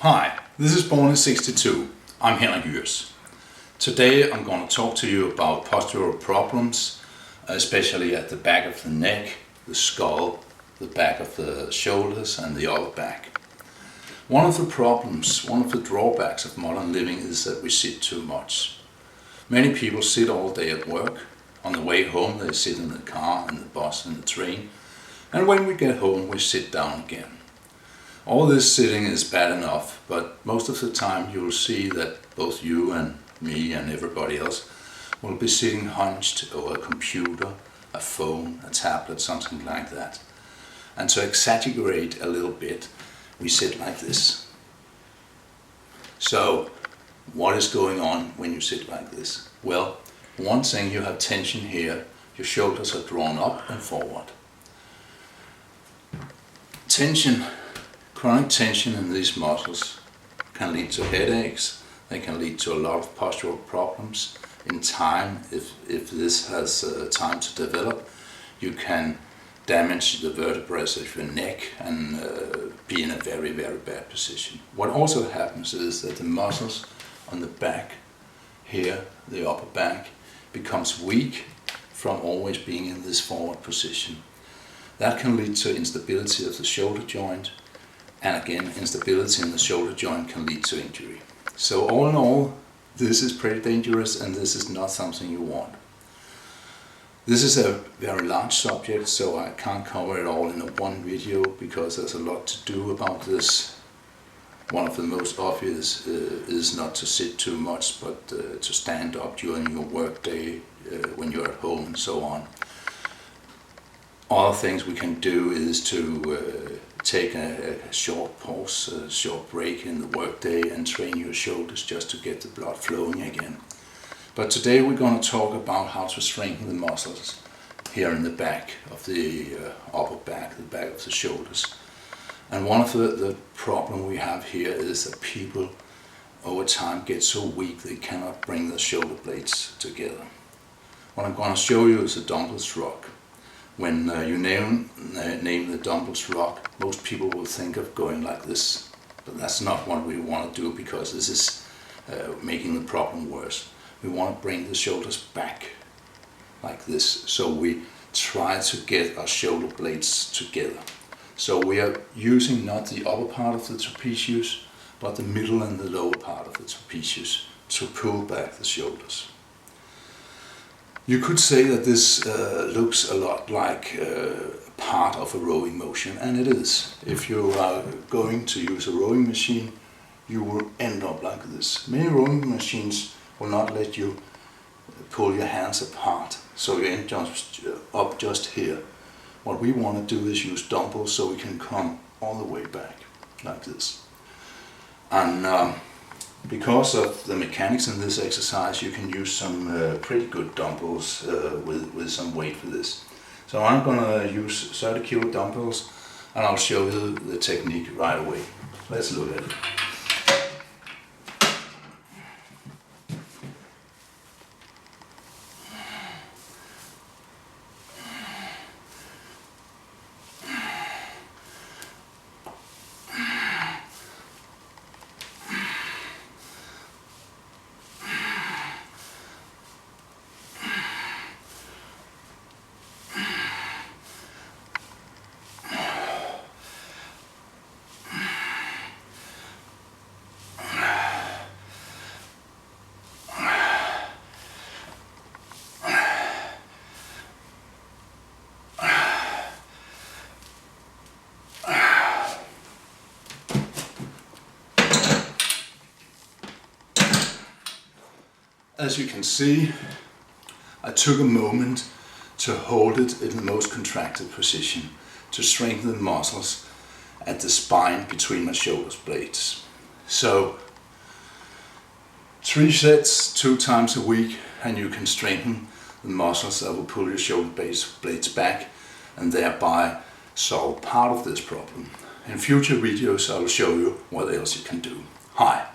Hi, this is Born in 62. I'm Henrik Jürs. Today I'm going to talk to you about postural problems, especially at the back of the neck, the skull, the back of the shoulders and the upper back. One of the problems, one of the drawbacks of modern living is that we sit too much. Many people sit all day at work. On the way home they sit in the car, in the bus, in the train, and when we get home we sit down again. All this sitting is bad enough, but most of the time you'll see that both you and me and everybody else will be sitting hunched over a computer, a phone, a tablet, something like that. And to exaggerate a little bit, we sit like this. So, what is going on when you sit like this? Well, one thing, you have tension here, your shoulders are drawn up and forward. Chronic tension in these muscles can lead to headaches, they can lead to a lot of postural problems. In time, if this has time to develop, you can damage the vertebrae of your neck and be in a very, very bad position. What also happens is that the muscles on the back here, the upper back, becomes weak from always being in this forward position. That can lead to instability of the shoulder joint, and again, instability in the shoulder joint can lead to injury. So all in all, this is pretty dangerous and this is not something you want. This is a very large subject, so I can't cover it all in one video because there's a lot to do about this. One of the most obvious is not to sit too much, but to stand up during your work day when you're at home and so on. Other things we can do is to take a short pause, a short break in the workday and train your shoulders just to get the blood flowing again. But today we're going to talk about how to strengthen the muscles here in the back of the upper back, the back of the shoulders. And one of the problem we have here is that people over time get so weak they cannot bring the shoulder blades together. What I'm going to show you is a Dumbell Shrug. When you name the Dumbell Shrug, most people will think of going like this, but that's not what we want to do because this is making the problem worse. We want to bring the shoulders back like this, so we try to get our shoulder blades together. So we are using not the upper part of the trapezius, but the middle and the lower part of the trapezius to pull back the shoulders. You could say that this looks a lot like part of a rowing motion, and it is. If you are going to use a rowing machine, you will end up like this. Many rowing machines will not let you pull your hands apart, so you end up just here. What we want to do is use dumbbells so we can come all the way back, like this. And because of the mechanics in this exercise, you can use some pretty good dumbbells with some weight for this. So I'm going to use 30 kilo dumbbells and I'll show you the technique right away. Let's look at it. As you can see, I took a moment to hold it in the most contracted position to strengthen the muscles at the spine between my shoulder blades. So 3 sets, 2 times a week, and you can strengthen the muscles that will pull your shoulder blades back and thereby solve part of this problem. In future videos I will show you what else you can do. Hi.